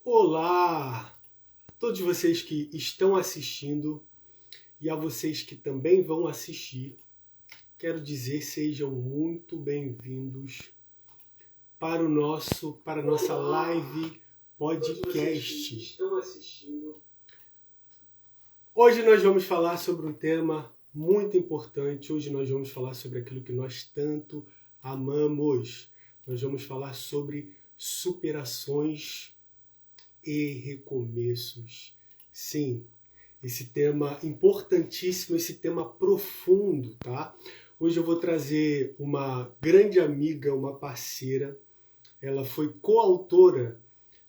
Olá a todos vocês que estão assistindo e a vocês que também vão assistir. Quero dizer, sejam muito bem-vindos para a nossa live podcast. Hoje nós vamos falar sobre um tema muito importante. Hoje nós vamos falar sobre aquilo que nós tanto amamos. Nós vamos falar sobre superações e recomeços. Sim, esse tema importantíssimo, esse tema profundo, tá? Hoje eu vou trazer uma grande amiga, uma parceira. Ela foi coautora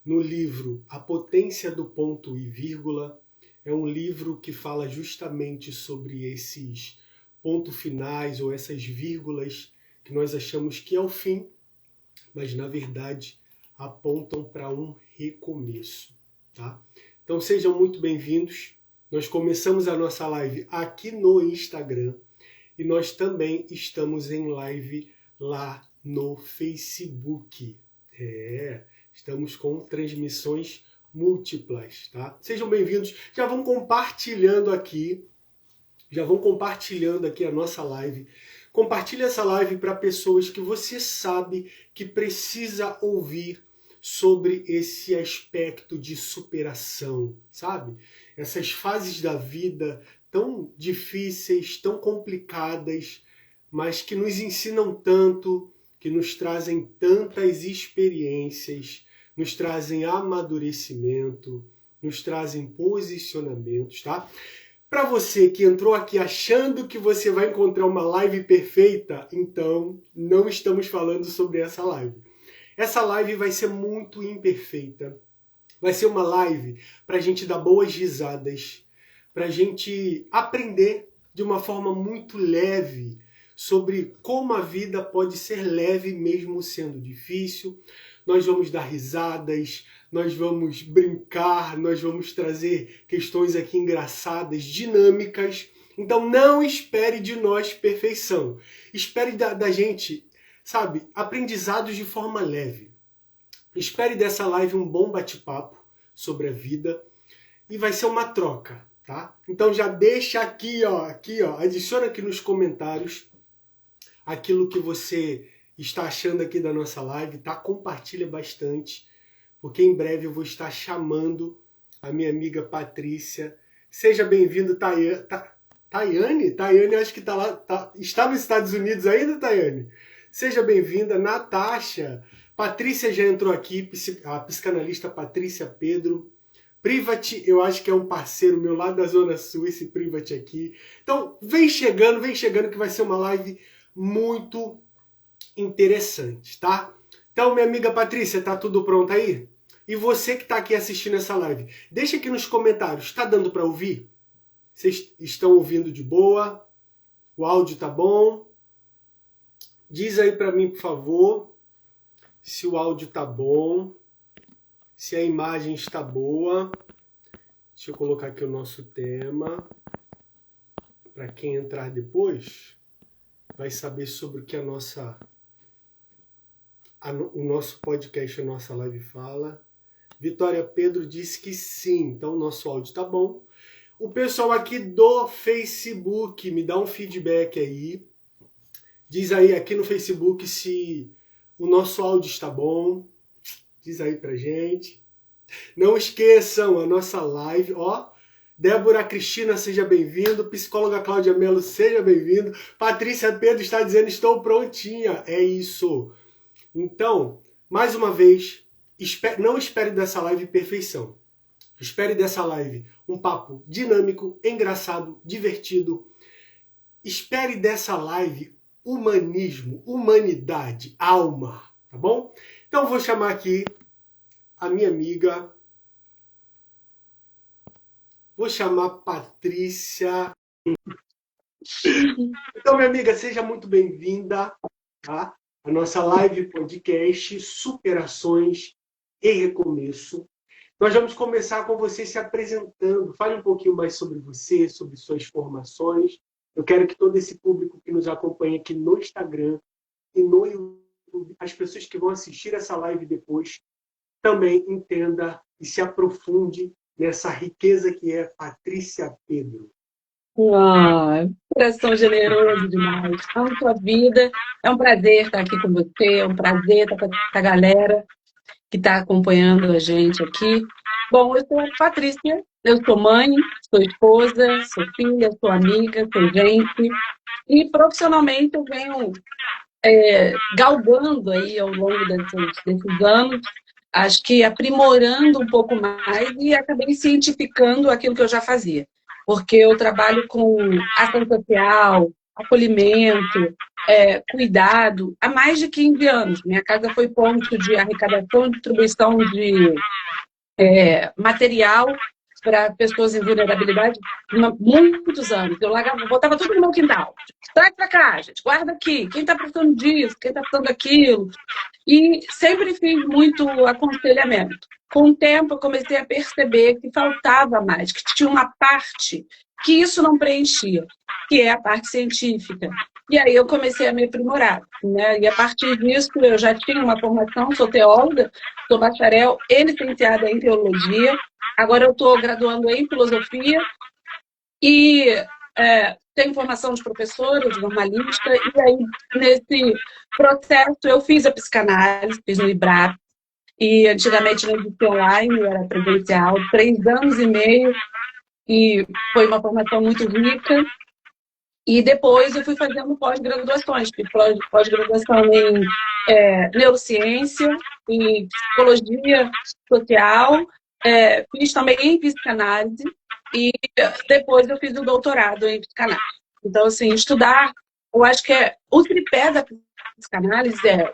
no livro A Potência do Ponto e Vírgula. É um livro que fala justamente sobre esses pontos finais ou essas vírgulas que nós achamos que é o fim, mas na verdade apontam para um recomeço, tá? Então sejam muito bem-vindos. Nós começamos a nossa live aqui no Instagram e nós também estamos em live lá no Facebook. Estamos com transmissões múltiplas, tá? Sejam bem-vindos. Já vão compartilhando aqui a nossa live. Compartilhe essa live para pessoas que você sabe que precisa ouvir sobre esse aspecto de superação, sabe? Essas fases da vida tão difíceis, tão complicadas, mas que nos ensinam tanto, que nos trazem tantas experiências, nos trazem amadurecimento, nos trazem posicionamentos, tá? Para você que entrou aqui achando que você vai encontrar uma live perfeita, então não estamos falando sobre essa live. Essa live vai ser muito imperfeita. Vai ser uma live para a gente dar boas risadas, para a gente aprender de uma forma muito leve sobre como a vida pode ser leve mesmo sendo difícil. Nós vamos dar risadas, nós vamos brincar, nós vamos trazer questões aqui engraçadas, dinâmicas. Então não espere de nós perfeição. Espere da gente, sabe, aprendizados de forma leve. Espere dessa live um bom bate-papo sobre a vida e vai ser uma troca, tá? Então já deixa aqui, ó, adiciona aqui nos comentários aquilo que você está achando aqui da nossa live, tá? Compartilha bastante, porque em breve eu vou estar chamando a minha amiga Patrícia. Seja bem-vindo, Tayane? Tayane acho que tá lá, está nos Estados Unidos ainda, Tayane? Seja bem-vinda, Natasha. Patrícia já entrou aqui, a psicanalista Patrícia Pedro. Privat, eu acho que é um parceiro meu lá da Zona Sul, esse Privat aqui. Então, vem chegando que vai ser uma live muito interessante, tá? Então, minha amiga Patrícia, tá tudo pronto aí? E você que tá aqui assistindo essa live, deixa aqui nos comentários, tá dando para ouvir? Vocês estão ouvindo de boa? O áudio tá bom? Diz aí para mim, por favor, se o áudio tá bom, se a imagem está boa. Deixa eu colocar aqui o nosso tema. Para quem entrar depois, vai saber sobre o que o nosso podcast, a nossa live fala. Vitória Pedro disse que sim, então o nosso áudio tá bom. O pessoal aqui do Facebook, me dá um feedback aí. Diz aí aqui no Facebook se o nosso áudio está bom. Diz aí pra gente. Não esqueçam a nossa live, ó. Débora Cristina, seja bem-vindo. Psicóloga Cláudia Mello, seja bem-vindo. Patrícia Pedro está dizendo, estou prontinha. É isso. Então, mais uma vez, não espere dessa live perfeição. Espere dessa live um papo dinâmico, engraçado, divertido. Espere dessa live humanismo, humanidade, alma, tá bom? Então, vou chamar aqui a minha amiga. Vou chamar Patrícia. Então, minha amiga, seja muito bem-vinda, tá? A nossa live podcast Superações e Recomeço. Nós vamos começar com você se apresentando. Fale um pouquinho mais sobre você, sobre suas formações. Eu quero que todo esse público que nos acompanha aqui no Instagram e no YouTube, as pessoas que vão assistir essa live depois, também entenda e se aprofunde nessa riqueza que é Patrícia Pedro. Ah, coração generoso demais. Amo sua vida. É um prazer estar aqui com você, é um prazer estar com essa galera que está acompanhando a gente aqui. Bom, eu sou a Patrícia, eu sou mãe, sou esposa, sou filha, sou amiga, sou gente. E profissionalmente eu venho galgando aí ao longo desses anos, acho que aprimorando um pouco mais e acabei cientificando aquilo que eu já fazia. Porque eu trabalho com ação social, acolhimento, cuidado há mais de 15 anos. Minha casa foi ponto de arrecadação e distribuição de material para pessoas em vulnerabilidade há muitos anos. Eu largava, botava tudo no meu quintal. Traz para cá, gente, guarda aqui. Quem está precisando disso? Quem está precisando daquilo? E sempre fiz muito aconselhamento. Com o tempo, eu comecei a perceber que faltava mais, que tinha uma parte que isso não preenchia, que é a parte científica. E aí eu comecei a me aprimorar, né? E a partir disso, eu já tinha uma formação, sou teóloga, sou bacharel e licenciada em teologia. Agora eu estou graduando em filosofia e tenho formação de professora, de jornalista, e aí, nesse processo, eu fiz a psicanálise, fiz no IBRAP, e antigamente não existia online, era presencial, 3 anos e meio, e foi uma formação muito rica. E depois eu fui fazendo pós-graduações, fiz pós-graduação em neurociência, em psicologia social, fiz também em psicanálise, e depois eu fiz o doutorado em psicanálise. Então, assim, estudar, eu acho que o tripé da psicanálise é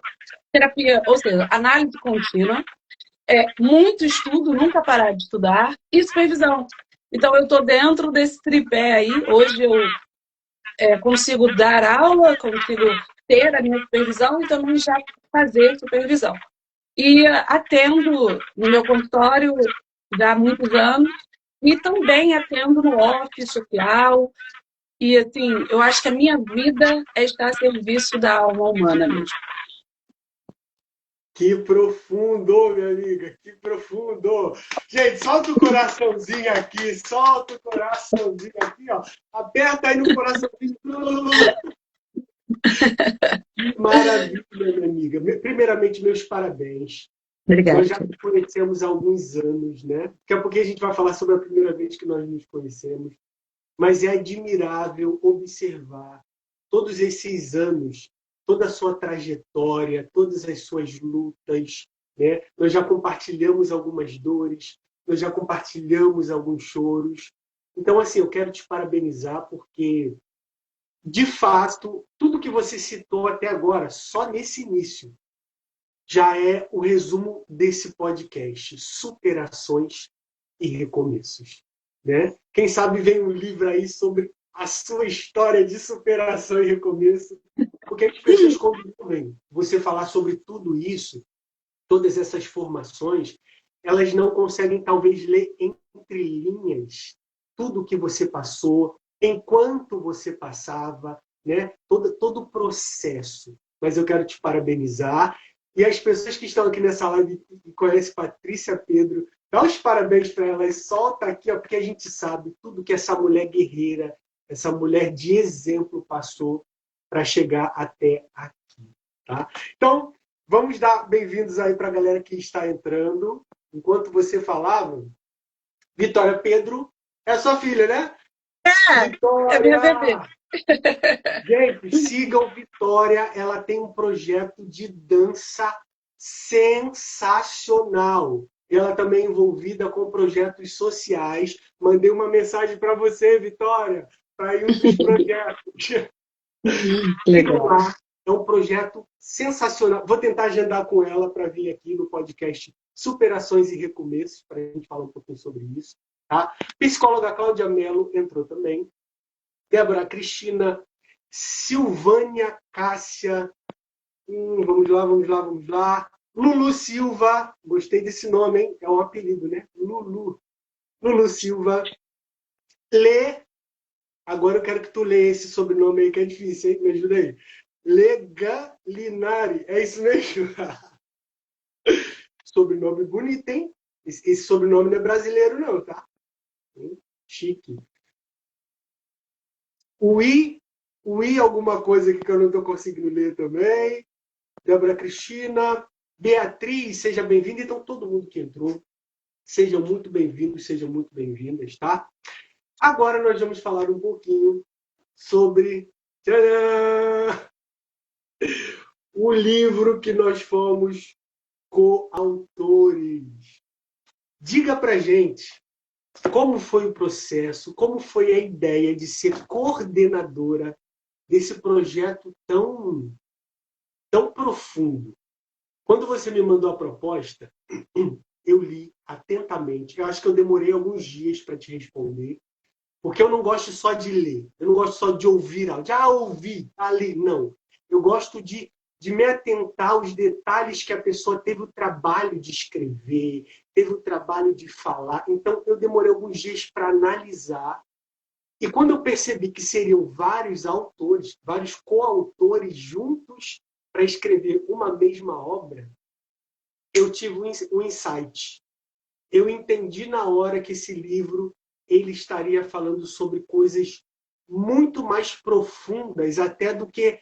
terapia, ou seja, análise contínua, muito estudo, nunca parar de estudar, e supervisão. Então, eu estou dentro desse tripé aí. Hoje eu consigo dar aula, consigo ter a minha supervisão e também já fazer supervisão. E atendo no meu consultório já há muitos anos e também atendo no office social. E, assim, eu acho que a minha vida é estar a serviço da alma humana mesmo. Que profundo, minha amiga, que profundo. Gente, solta o coraçãozinho aqui, solta o coraçãozinho aqui, ó. Aperta aí no coraçãozinho. Maravilha, minha amiga. Primeiramente, meus parabéns. Obrigada. Nós já nos conhecemos há alguns anos, né? Daqui a pouquinho a gente vai falar sobre a primeira vez que nós nos conhecemos. Mas é admirável observar todos esses anos, toda a sua trajetória, todas as suas lutas, né? Nós já compartilhamos algumas dores, nós já compartilhamos alguns choros. Então, assim, eu quero te parabenizar porque, de fato, tudo que você citou até agora, só nesse início, já é o resumo desse podcast, Superações e Recomeços. Né? Quem sabe vem um livro aí sobre a sua história de superação e recomeço, porque as pessoas, quando vêm você falar sobre tudo isso, todas essas formações, elas não conseguem talvez ler entre linhas tudo o que você passou, enquanto você passava, né? todo o processo. Mas eu quero te parabenizar. E as pessoas que estão aqui nessa live e conhecem Patrícia Pedro, dá os parabéns para ela e solta aqui, ó, porque a gente sabe tudo que essa mulher guerreira, essa mulher de exemplo passou para chegar até aqui. Tá? Então, vamos dar bem-vindos aí para a galera que está entrando. Enquanto você falava, Vitória Pedro é a sua filha, né? É minha bebê. Vitória! Gente, sigam Vitória, ela tem um projeto de dança sensacional. Ela também é envolvida com projetos sociais. Mandei uma mensagem para você, Vitória, para ir um dos projetos. Sigam Legal. lá, é um projeto sensacional. Vou tentar agendar com ela para vir aqui no podcast Superações e Recomeços, para a gente falar um pouquinho sobre isso. Tá? Psicóloga Cláudia Mello entrou também. Débora Cristina, Silvânia Cássia, vamos lá, vamos lá, vamos lá. Lulu Silva, gostei desse nome, hein? É um apelido, né? Lulu Silva. Lê, agora eu quero que tu lê esse sobrenome aí que é difícil, hein? Me ajuda aí. Legalinari, é isso mesmo? Sobrenome bonito, hein? Esse sobrenome não é brasileiro, não, tá? Chique. O I alguma coisa aqui que eu não estou conseguindo ler também. Débora Cristina. Beatriz, seja bem-vinda. Então, todo mundo que entrou, sejam muito bem-vindos, sejam muito bem-vindas, tá? Agora nós vamos falar um pouquinho sobre tcharam, o livro que nós fomos coautores. Diga pra gente como foi o processo, como foi a ideia de ser coordenadora desse projeto tão profundo. Quando você me mandou a proposta, eu li atentamente. Eu acho que eu demorei alguns dias para te responder, porque eu não gosto só de ler, eu não gosto só de ouvir áudio. Ouvi, ali. Não. Eu gosto de me atentar aos detalhes que a pessoa teve o trabalho de escrever, teve o trabalho de falar. Então, eu demorei alguns dias para analisar. E quando eu percebi que seriam vários autores, vários coautores juntos para escrever uma mesma obra, eu tive um insight. Eu entendi na hora que esse livro ele estaria falando sobre coisas muito mais profundas até do que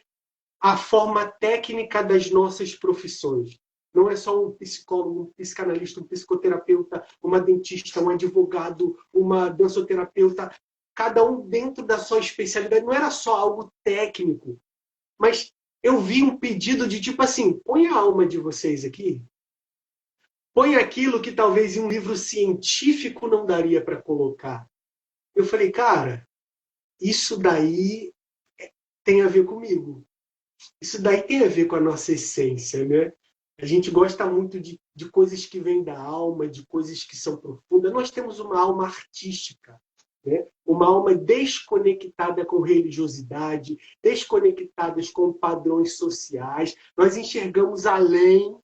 a forma técnica das nossas profissões. Não é só um psicólogo, um psicanalista, um psicoterapeuta, uma dentista, um advogado, uma dançoterapeuta, cada um dentro da sua especialidade. Não era só algo técnico, mas eu vi um pedido de tipo assim, põe a alma de vocês aqui, põe aquilo que talvez em um livro científico não daria para colocar. Eu falei, cara, isso daí tem a ver comigo. Isso daí tem a ver com a nossa essência, né? A gente gosta muito de coisas que vêm da alma, de coisas que são profundas. Nós temos uma alma artística, né? Uma alma desconectada com religiosidade, desconectadas com padrões sociais. Nós enxergamos além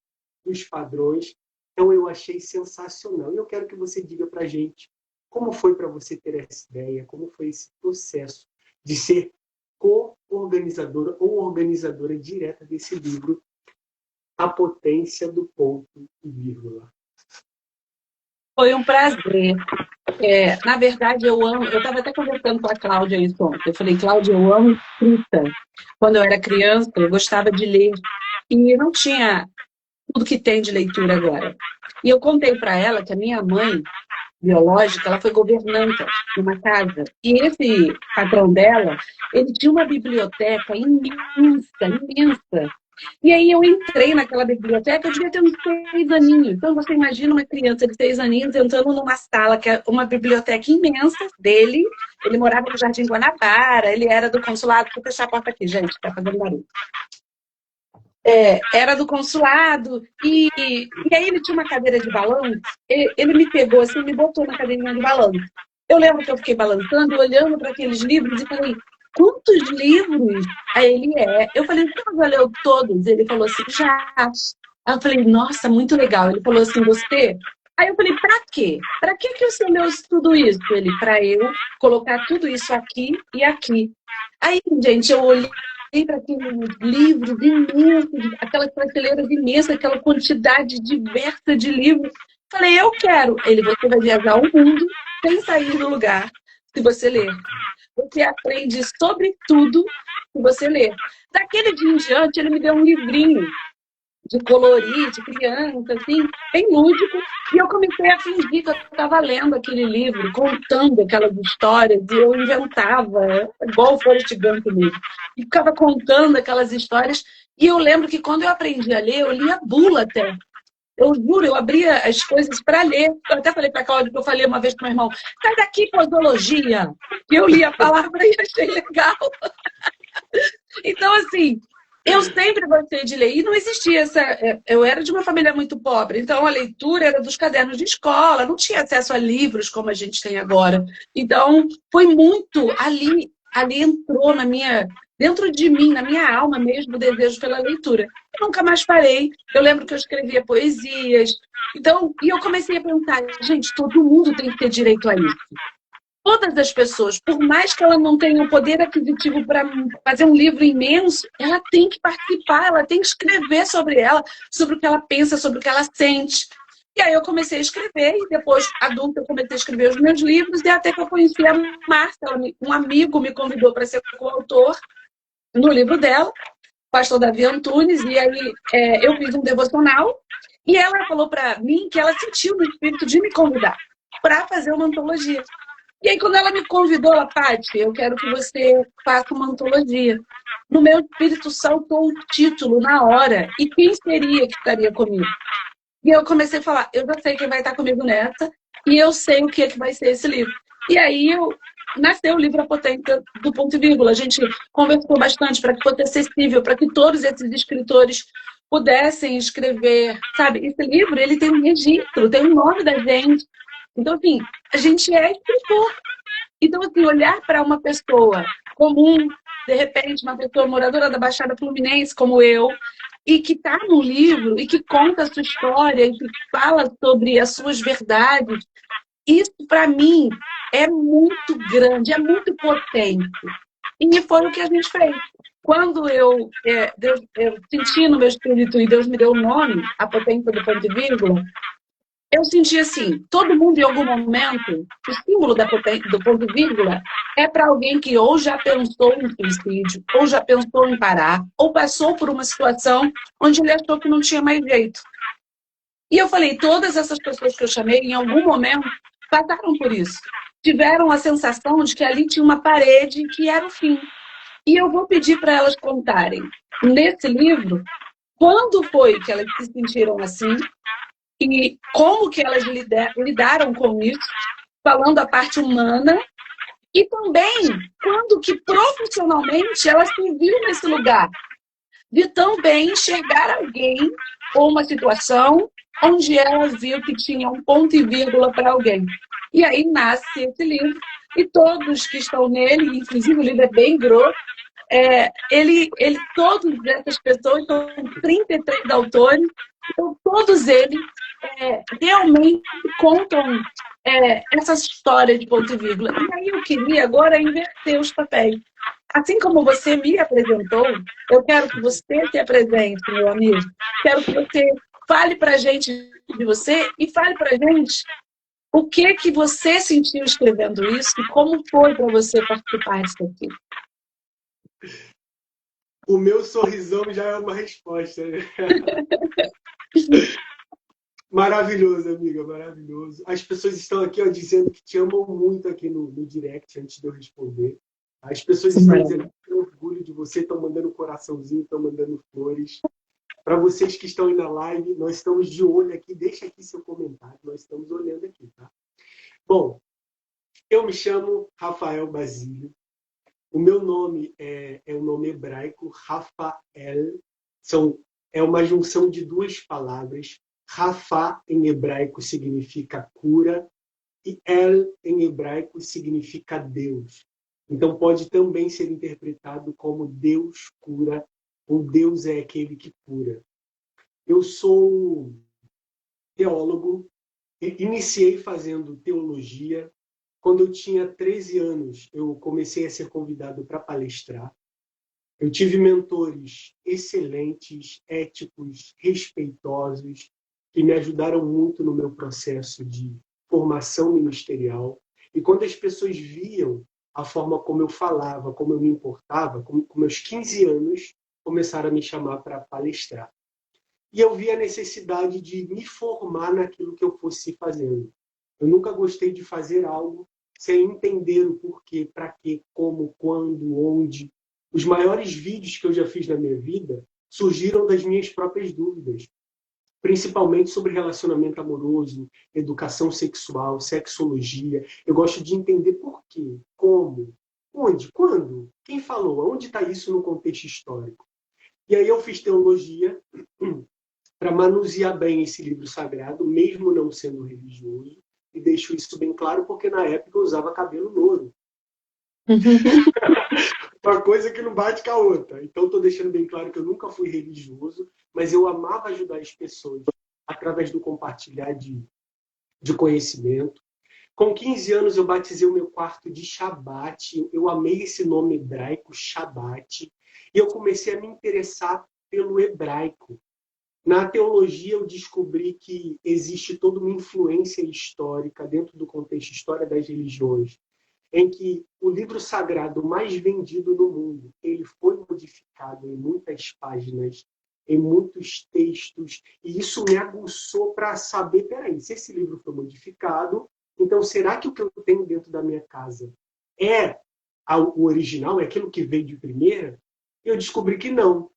dos padrões. Então, eu achei sensacional. E eu quero que você diga para a gente como foi para você ter essa ideia, como foi esse processo de ser co-organizadora ou organizadora direta desse livro, A Potência do Ponto e Vírgula. Foi um prazer. Na verdade, eu estava até conversando com a Cláudia isso ontem. Eu falei, Cláudia, eu amo escrita. Quando eu era criança, eu gostava de ler. E não tinha tudo que tem de leitura agora. E eu contei para ela que a minha mãe, biológica, ela foi governanta numa casa. E esse patrão dela, ele tinha uma biblioteca imensa, imensa. E aí eu entrei naquela biblioteca, eu devia ter uns 6 aninhos. Então você imagina uma criança de 6 aninhos entrando numa sala, que é uma biblioteca imensa dele. Ele morava no Jardim Guanabara, ele era do consulado. Vou fechar a porta aqui, gente, tá fazendo barulho. Era do consulado, e aí ele tinha uma cadeira de balanço, ele me pegou assim, me botou na cadeirinha de balanço. Eu lembro que eu fiquei balançando, olhando para aqueles livros e falei, quantos livros? Aí ele eu falei, você já leu todos? Ele falou assim, já. Aí eu falei, nossa, muito legal. Ele falou assim, você? Aí eu falei, pra quê? Pra que você leu tudo isso? Ele, pra eu colocar tudo isso aqui e aqui. Aí, gente, eu olhei para aqueles livros imensos, aquelas prateleiras imensas, aquela quantidade diversa de livros. Falei, eu quero. Ele, você vai viajar o mundo sem sair do lugar se você ler. Você aprende sobre tudo se você ler. Daquele dia em diante, ele me deu um livrinho de colorir, de criança, assim, bem lúdico. E eu comecei a fingir que eu estava lendo aquele livro, contando aquelas histórias, e eu inventava, igual o Forrest Gump mesmo. E ficava contando aquelas histórias. E eu lembro que quando eu aprendi a ler, eu lia bula até. Eu juro, eu abria as coisas para ler. Eu até falei para a Cláudia, que eu falei uma vez para o meu irmão, sai daqui, posologia. E eu li a palavra e achei legal. Então, assim, eu sempre gostei de ler. E não existia essa... Eu era de uma família muito pobre, então a leitura era dos cadernos de escola, não tinha acesso a livros como a gente tem agora. Então, foi muito... Ali entrou dentro de mim, na minha alma mesmo, o desejo pela leitura. Eu nunca mais parei. Eu lembro que eu escrevia poesias. Então, e eu comecei a pensar, gente, todo mundo tem que ter direito a isso. Todas as pessoas, por mais que ela não tenha o poder aquisitivo para fazer um livro imenso, ela tem que participar, ela tem que escrever sobre ela, sobre o que ela pensa, sobre o que ela sente. E aí eu comecei a escrever, e depois, adulta, eu comecei a escrever os meus livros, e até que eu conheci a Márcia, um amigo me convidou para ser coautor no livro dela, pastor Davi Antunes, e aí eu fiz um devocional, e ela falou para mim que ela sentiu no espírito de me convidar para fazer uma antologia. E aí, quando ela me convidou, ela, Paty, eu quero que você faça uma antologia. No meu espírito saltou o título na hora, e quem seria que estaria comigo? E eu comecei a falar, eu já sei quem vai estar comigo nessa, e eu sei o que é que vai ser esse livro. E aí nasceu o livro A Potência do Ponto e Vírgula. A gente conversou bastante para que fosse acessível, para que todos esses escritores pudessem escrever, sabe? Esse livro, ele tem um registro, tem o nome da gente. Então, assim, a gente é escritor. Então, assim, olhar para uma pessoa comum, de repente, uma pessoa moradora da Baixada Fluminense, como eu, e que está no livro, e que conta a sua história, e que fala sobre as suas verdades, isso, para mim, é muito grande, é muito potente. E foi o que a gente fez. Quando eu senti no meu espírito e Deus me deu o nome, A Potência do Ponto e Vírgula, eu senti assim, todo mundo em algum momento, o símbolo do ponto e vírgula é para alguém que ou já pensou em suicídio, ou já pensou em parar, ou passou por uma situação onde ele achou que não tinha mais jeito. E eu falei, todas essas pessoas que eu chamei, em algum momento, passaram por isso. Tiveram a sensação de que ali tinha uma parede que era o fim. E eu vou pedir para elas contarem, nesse livro, quando foi que elas se sentiram assim, e como que elas lidaram com isso, falando a parte humana, e também quando que profissionalmente ela se viu nesse lugar, de também enxergar alguém ou uma situação onde ela viu que tinha um ponto e vírgula para alguém. E aí nasce esse livro, e todos que estão nele, inclusive o livro é bem grosso, todas essas pessoas, são 33 autores, então todos eles realmente contam essa história de ponto e vírgula. E aí eu queria agora inverter os papéis. Assim como você me apresentou, eu quero que você se apresente, meu amigo. Quero que você fale para a gente de você e fale para a gente o que você sentiu escrevendo isso e como foi para você participar disso aqui. O meu sorrisão já é uma resposta, né? Maravilhoso, amiga, maravilhoso. As pessoas estão aqui, ó, dizendo que te amam muito aqui no direct, antes de eu responder. As pessoas estão dizendo que têm orgulho de você, estão mandando coraçãozinho, estão mandando flores. Para vocês que estão aí na live, nós estamos de olho aqui. Deixa aqui seu comentário, nós estamos olhando aqui, tá? Bom, eu me chamo Rafael Basílio. O meu nome é um nome hebraico, Rafael. É uma junção de duas palavras. Rafa, em hebraico, significa cura, e El, em hebraico, significa Deus. Então, pode também ser interpretado como Deus cura, ou Deus é aquele que cura. Eu sou teólogo, iniciei fazendo teologia. Quando eu tinha 13 anos, eu comecei a ser convidado para palestrar. Eu tive mentores excelentes, éticos, respeitosos, que me ajudaram muito no meu processo de formação ministerial. E quando as pessoas viam a forma como eu falava, como eu me importava, com meus 15 anos, começaram a me chamar para palestrar. E eu vi a necessidade de me formar naquilo que eu fosse fazendo. Eu nunca gostei de fazer algo sem entender o porquê, para quê, como, quando, onde. Os maiores vídeos que eu já fiz na minha vida surgiram das minhas próprias dúvidas, principalmente sobre relacionamento amoroso, educação sexual, sexologia. Eu gosto de entender por quê, como, onde, quando, quem falou, onde está isso no contexto histórico. E aí eu fiz teologia para manusear bem esse livro sagrado, mesmo não sendo religioso, e deixo isso bem claro porque na época eu usava cabelo louro. Uma coisa que não bate com a outra. Então estou deixando bem claro que eu nunca fui religioso, mas eu amava ajudar as pessoas através do compartilhar de conhecimento. Com 15 anos eu batizei o meu quarto de Shabat. Eu amei esse nome hebraico, Shabat. E eu comecei a me interessar pelo hebraico. Na teologia, eu descobri que existe toda uma influência histórica dentro do contexto História das Religiões, em que o livro sagrado mais vendido no mundo, ele foi modificado em muitas páginas, em muitos textos, e isso me aguçou para saber, peraí, se esse livro foi modificado, então será que o que eu tenho dentro da minha casa é o original, é aquilo que veio de primeira? Eu descobri que não,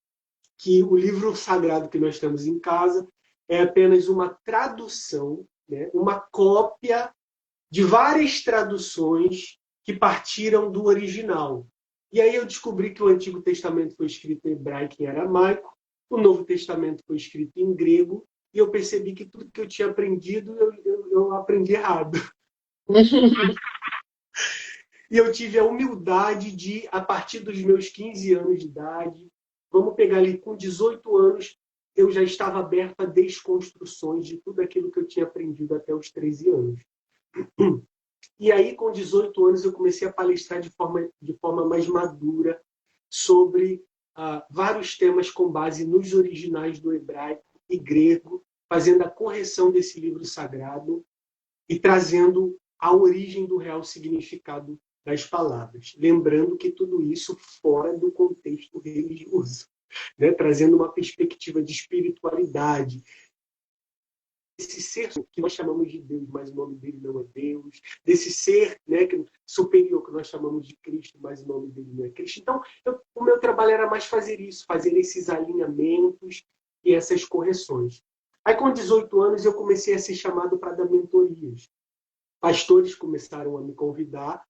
que o livro sagrado que nós temos em casa é apenas uma tradução, né, uma cópia de várias traduções que partiram do original. E aí eu descobri que o Antigo Testamento foi escrito em hebraico e aramaico, o Novo Testamento foi escrito em grego, e eu percebi que tudo que eu tinha aprendido, eu aprendi errado. E eu tive a humildade de, a partir dos meus 15 anos de idade, vamos pegar ali com 18 anos, eu já estava aberto a desconstruções de tudo aquilo que eu tinha aprendido até os 13 anos. E aí, com 18 anos, eu comecei a palestrar de forma mais madura sobre vários temas com base nos originais do hebraico e grego, fazendo a correção desse livro sagrado e trazendo a origem do real significado das palavras. Lembrando que tudo isso fora do contexto religioso, né? Trazendo uma perspectiva de espiritualidade, esse ser que nós chamamos de Deus, mas o nome dele não é Deus, desse ser, né, superior que nós chamamos de Cristo, mas o nome dele não é Cristo. Então, o meu trabalho era mais fazer isso, fazer esses alinhamentos e essas correções. Aí, com 18 anos, eu comecei a ser chamado para dar mentorias. Pastores começaram a me convidar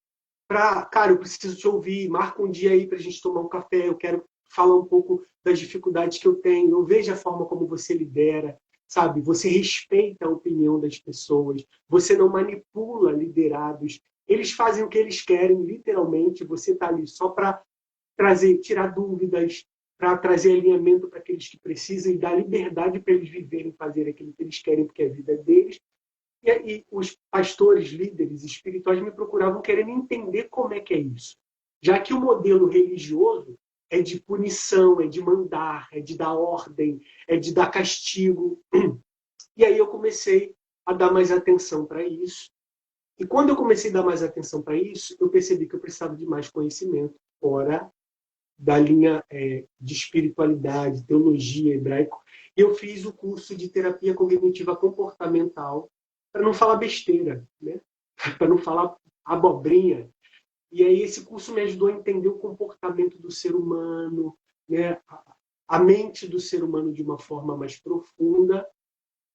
para, cara, eu preciso te ouvir, marca um dia aí para a gente tomar um café, eu quero falar um pouco das dificuldades que eu tenho, eu vejo a forma como você lidera, sabe? Você respeita a opinião das pessoas, você não manipula liderados, eles fazem o que eles querem, literalmente, você está ali só para tirar dúvidas, para trazer alinhamento para aqueles que precisam e dar liberdade para eles viverem, fazer aquilo que eles querem, porque a vida é deles. E aí os pastores, líderes espirituais me procuravam querendo entender como é que é isso. Já que o modelo religioso é de punição, é de mandar, é de dar ordem, é de dar castigo. E aí eu comecei a dar mais atenção para isso. E quando eu comecei a dar mais atenção para isso, eu percebi que eu precisava de mais conhecimento fora da linha de espiritualidade, teologia, hebraico. E eu fiz o curso de terapia cognitiva comportamental, para não falar besteira, né? Para não falar abobrinha. E aí esse curso me ajudou a entender o comportamento do ser humano, né? A mente do ser humano de uma forma mais profunda.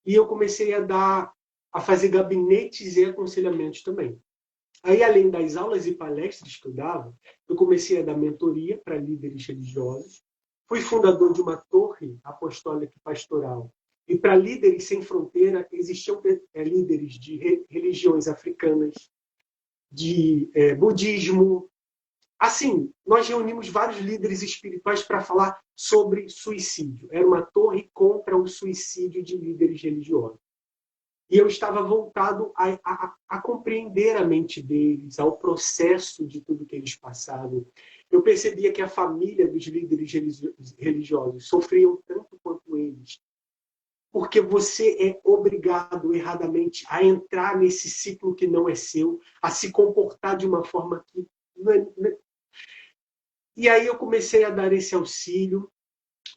E eu comecei a fazer gabinetes e aconselhamentos também. Aí, além das aulas e palestras que eu dava, eu comecei a dar mentoria para líderes religiosos. Fui fundador de uma torre apostólica e pastoral. E para líderes sem fronteira, existiam líderes de religiões africanas, de budismo. Assim, nós reunimos vários líderes espirituais para falar sobre suicídio. Era uma torre contra o suicídio de líderes religiosos. E eu estava voltado a compreender a mente deles, ao processo de tudo que eles passavam. Eu percebia que a família dos líderes religiosos sofriam tanto quanto eles, porque você é obrigado erradamente a entrar nesse ciclo que não é seu, a se comportar de uma forma que não é... E aí eu comecei a dar esse auxílio.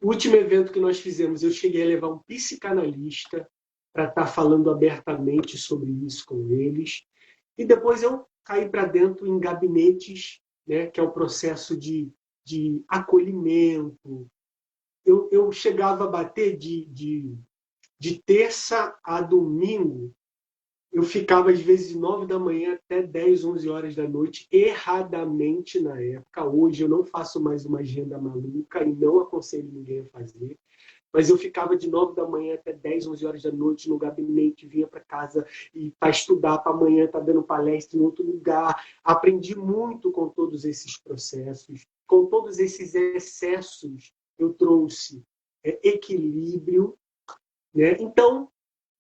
O último evento que nós fizemos, eu cheguei a levar um psicanalista para estar falando abertamente sobre isso com eles. E depois eu caí para dentro em gabinetes, né, que é o processo de acolhimento. Eu chegava a bater de terça a domingo, eu ficava às vezes de 9 da manhã até 10, 11 horas da noite, erradamente na época. Hoje eu não faço mais uma agenda maluca e não aconselho ninguém a fazer. Mas eu ficava de 9 da manhã até 10, 11 horas da noite no gabinete, vinha para casa e para estudar, para amanhã estar dando palestra em outro lugar. Aprendi muito com todos esses processos, com todos esses excessos, eu trouxe equilíbrio, né? Então,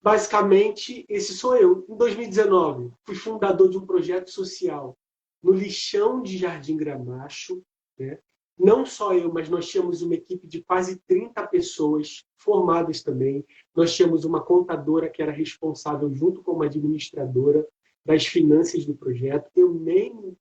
basicamente, esse sou eu. Em 2019, fui fundador de um projeto social no lixão de Jardim Gramacho, né? Não só eu, mas nós tínhamos uma equipe de quase 30 pessoas formadas também. Nós tínhamos uma contadora que era responsável, junto com uma administradora, das finanças do projeto. Eu nem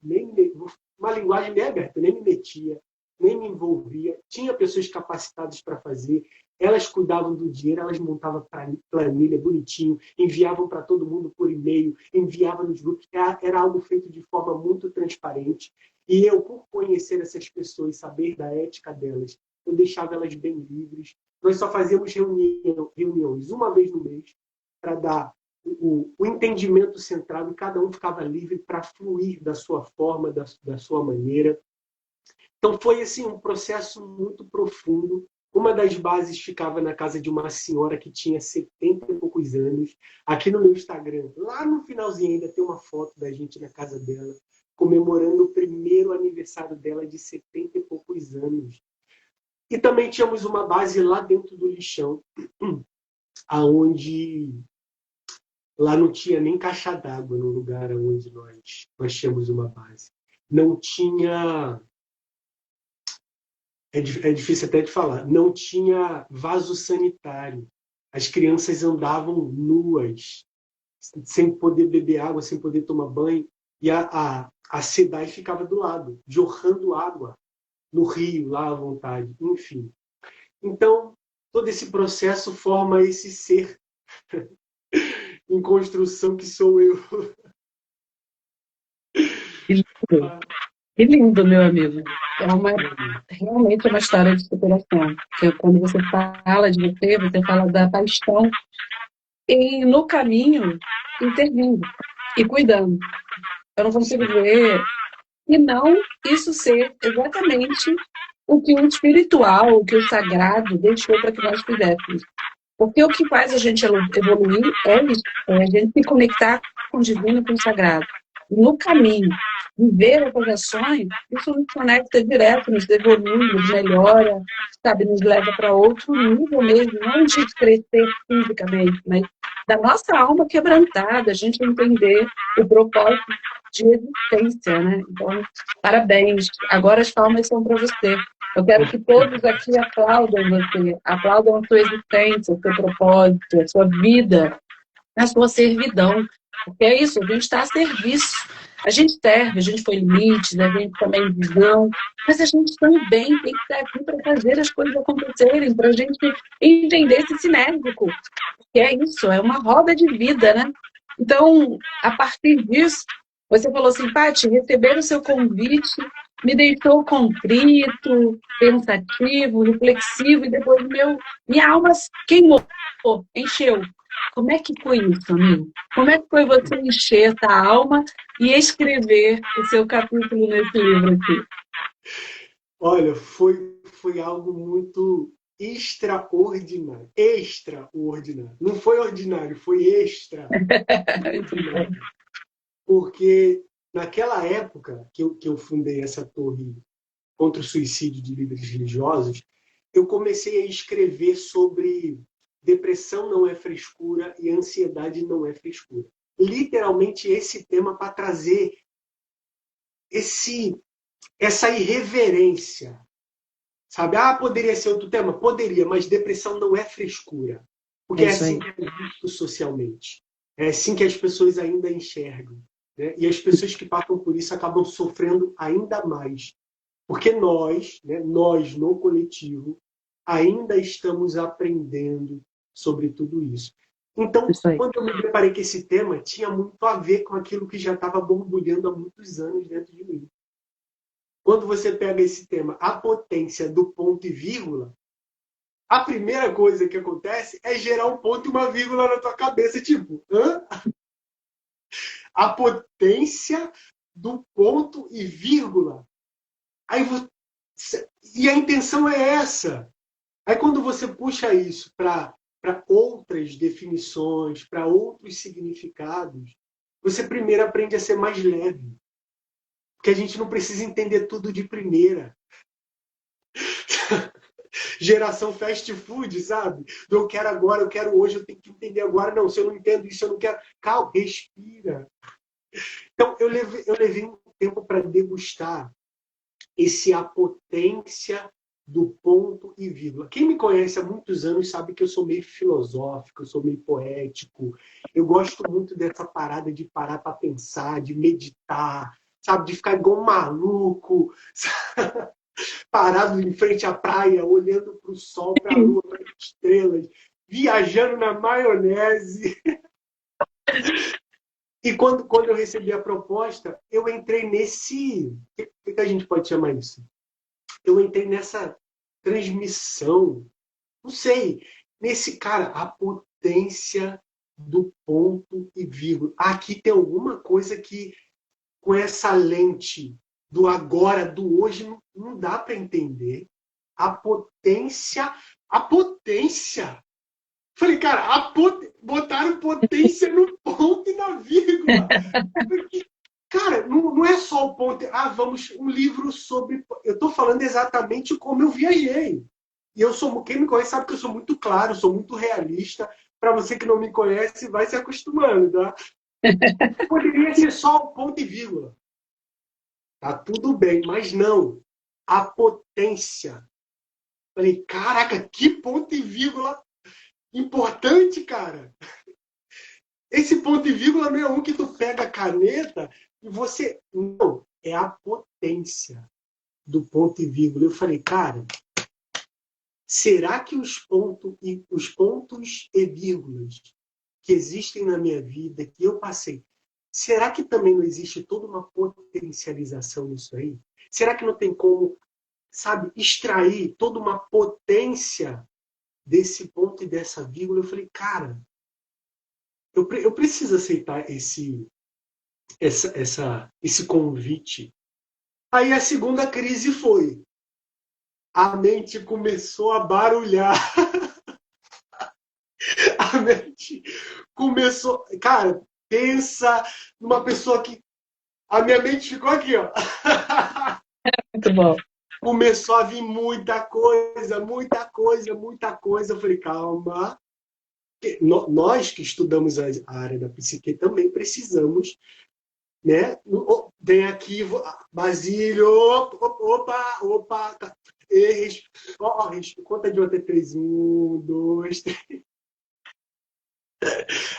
uma linguagem bem aberta, nem me metia, nem me envolvia. Tinha pessoas capacitadas para fazer. Elas cuidavam do dinheiro, elas montavam planilha bonitinho, enviavam para todo mundo por e-mail, enviavam nos grupos. Era algo feito de forma muito transparente. E eu, por conhecer essas pessoas, saber da ética delas, eu deixava elas bem livres. Nós só fazíamos reuniões uma vez no mês para dar o entendimento centrado e cada um ficava livre para fluir da sua forma, da sua maneira. Então foi assim, um processo muito profundo. Uma das bases ficava na casa de uma senhora que tinha 70 e poucos anos. Aqui no meu Instagram, lá no finalzinho ainda tem uma foto da gente na casa dela, comemorando o primeiro aniversário dela de 70 e poucos anos. E também tínhamos uma base lá dentro do lixão, aonde lá não tinha nem caixa d'água no lugar onde nós tínhamos uma base. Não tinha... É difícil até de falar. Não tinha vaso sanitário. As crianças andavam nuas, sem poder beber água, sem poder tomar banho. E a SEDAI ficava do lado, jorrando água no rio, lá à vontade. Enfim. Então, todo esse processo forma esse ser em construção que sou eu. Que lindo, que lindo, meu amigo. Realmente é uma história de superação. Porque quando você fala de você fala da paixão e no caminho intervindo e cuidando. Eu não consigo ver e não isso ser exatamente o que o espiritual, o que o sagrado deixou para que nós fizéssemos. Porque o que faz a gente evoluir é isso, é a gente se conectar com o divino e com o sagrado. No caminho, viver essas ações, isso nos conecta direto, nos evolui, nos melhora, sabe, nos leva para outro nível mesmo, não de crescer fisicamente, mas da nossa alma quebrantada, a gente entender o propósito de existência, né? Então, parabéns. Agora as palmas são para você. Eu quero que todos aqui aplaudam você, aplaudam a sua existência, o seu propósito, a sua vida, a sua servidão. Porque é isso, a gente está a serviço. A gente serve, a gente foi limites, a gente também visão, mas a gente também tem que estar aqui para fazer as coisas acontecerem, para a gente entender esse sinérgico. Que é isso, é uma roda de vida, né? Então, a partir disso, você falou assim, Paty, receber o seu convite me deixou contrito, pensativo, reflexivo, e depois minha alma queimou, encheu. Como é que foi isso, amigo? Como é que foi você encher essa alma e escrever o seu capítulo nesse livro aqui? Olha, foi algo muito extraordinário. Extraordinário. Não foi ordinário, foi extraordinário. Porque naquela época que eu fundei essa torre contra o suicídio de líderes religiosos, eu comecei a escrever sobre depressão não é frescura e ansiedade não é frescura. Literalmente esse tema para trazer essa irreverência. Sabe? Ah, poderia ser outro tema? Poderia, mas depressão não é frescura. Porque é assim que é visto socialmente. É assim que as pessoas ainda enxergam. Né? E as pessoas que passam por isso acabam sofrendo ainda mais. Porque nós, né, nós no coletivo, ainda estamos aprendendo sobre tudo isso. Então, quando eu me deparei com esse tema, tinha muito a ver com aquilo que já estava borbulhando há muitos anos dentro de mim. Quando você pega esse tema, a potência do ponto e vírgula, a primeira coisa que acontece é gerar um ponto e uma vírgula na tua cabeça, tipo, hã? A potência do ponto e vírgula. Aí você... E a intenção é essa. Aí quando você puxa isso para outras definições, para outros significados, você primeiro aprende a ser mais leve. Porque a gente não precisa entender tudo de primeira. Geração fast food, sabe? Eu quero agora, eu quero hoje, eu tenho que entender agora. Não, se eu não entendo isso, eu não quero. Calma, respira. Então, eu levei um tempo para degustar esse a potência do ponto e vírgula. Quem me conhece há muitos anos sabe que eu sou meio filosófico, eu sou meio poético. Eu gosto muito dessa parada de parar para pensar, de meditar, sabe, de ficar igual um maluco, parado em frente à praia, olhando para o sol, para a lua, para as estrelas, viajando na maionese. E quando eu recebi a proposta, eu entrei nesse. O que a gente pode chamar isso? Eu entrei nessa transmissão, não sei, nesse cara, a potência do ponto e vírgula. Aqui tem alguma coisa que, com essa lente do agora, do hoje, não dá para entender. A potência, a potência. Falei, cara, botaram potência no ponto e na vírgula. Porque, cara, não é só o ponto. Ah, vamos, um livro sobre. Eu estou falando exatamente como eu viajei. E eu sou. Quem me conhece sabe que eu sou muito claro, sou muito realista. Para você que não me conhece, vai se acostumando, tá? Poderia ser só o ponto e vírgula. Tá tudo bem, mas não. A potência. Falei, caraca, que ponto e vírgula importante, cara. Esse ponto e vírgula não é um que tu pega a caneta e você. Não, é a potência do ponto e vírgula. Eu falei, cara, será que os pontos e vírgulas que existem na minha vida, que eu passei, será que também não existe toda uma potencialização nisso aí? Será que não tem como, sabe, extrair toda uma potência desse ponto e dessa vírgula? Eu falei, cara, eu preciso aceitar esse convite. Aí a segunda crise foi. A mente começou a barulhar. A mente começou. Cara, pensa numa pessoa que. A minha mente ficou aqui, ó. Muito bom. Começou a vir muita coisa, muita coisa, muita coisa. Eu falei, calma. Nós que estudamos a área da psique também precisamos, né? Tem aqui, Basílio, opa, conta de 1 até 3, 1, 2, 3.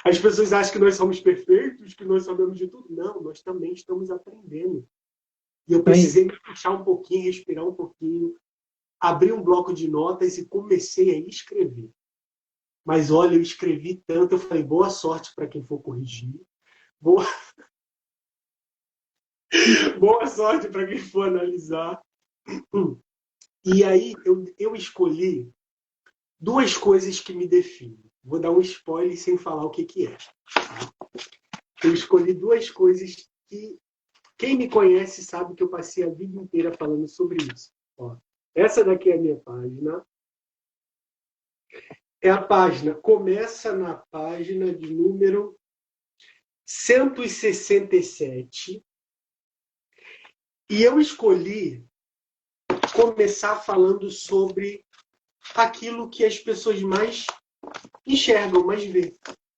As pessoas acham que nós somos perfeitos, que nós sabemos de tudo. Não, nós também estamos aprendendo. E eu precisei me puxar um pouquinho, respirar um pouquinho, abrir um bloco de notas e comecei a escrever. Mas olha, eu escrevi tanto, eu falei, boa sorte para quem for corrigir. Boa, boa sorte para quem for analisar. E aí eu escolhi duas coisas que me definem. Vou dar um spoiler sem falar o que é. Eu escolhi duas coisas que quem me conhece sabe que eu passei a vida inteira falando sobre isso. Ó, essa daqui é a minha página. É a página, começa na página de número 167. E eu escolhi começar falando sobre aquilo que as pessoas mais enxergam, mais vê.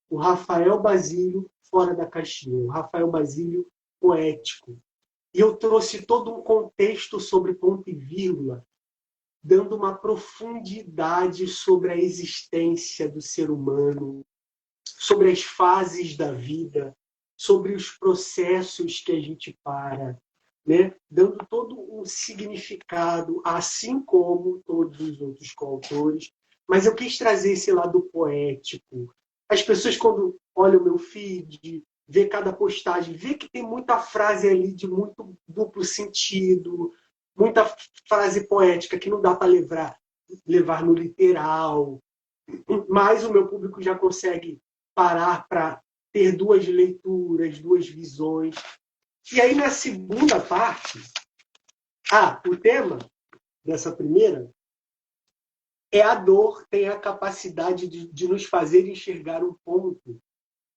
O Rafael Basílio fora da caixinha. O Rafael Basílio poético. E eu trouxe todo um contexto sobre ponto e vírgula, dando uma profundidade sobre a existência do ser humano, sobre as fases da vida, sobre os processos que a gente para, né? Dando todo um significado, assim como todos os outros coautores. Mas eu quis trazer esse lado poético. As pessoas, quando olham o meu feed, vê cada postagem, vê que tem muita frase ali de muito duplo sentido, muita frase poética que não dá para levar no literal. Mas o meu público já consegue parar para ter duas leituras, duas visões. E aí, na segunda parte, o tema dessa primeira é a dor tem a capacidade de nos fazer enxergar um ponto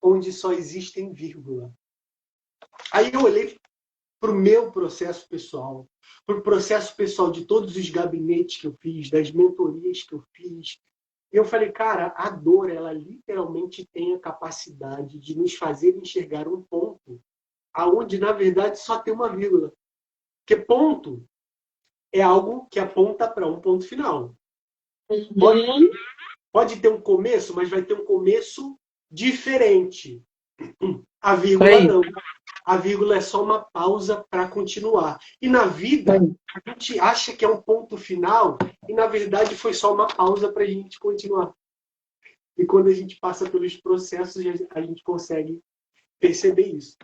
onde só existem vírgula. Aí eu olhei para o meu processo pessoal, para o processo pessoal de todos os gabinetes que eu fiz, das mentorias que eu fiz. E eu falei, cara, a dor, ela literalmente tem a capacidade de nos fazer enxergar um ponto aonde, na verdade, só tem uma vírgula. Porque ponto é algo que aponta para um ponto final. Uhum. Pode ter um começo, mas vai ter um começo diferente. A vírgula Aí, não. A vírgula é só uma pausa para continuar. E na vida, aí. a gente acha que é um ponto final e, na verdade, foi só uma pausa para a gente continuar. E quando a gente passa pelos processos, a gente consegue perceber isso.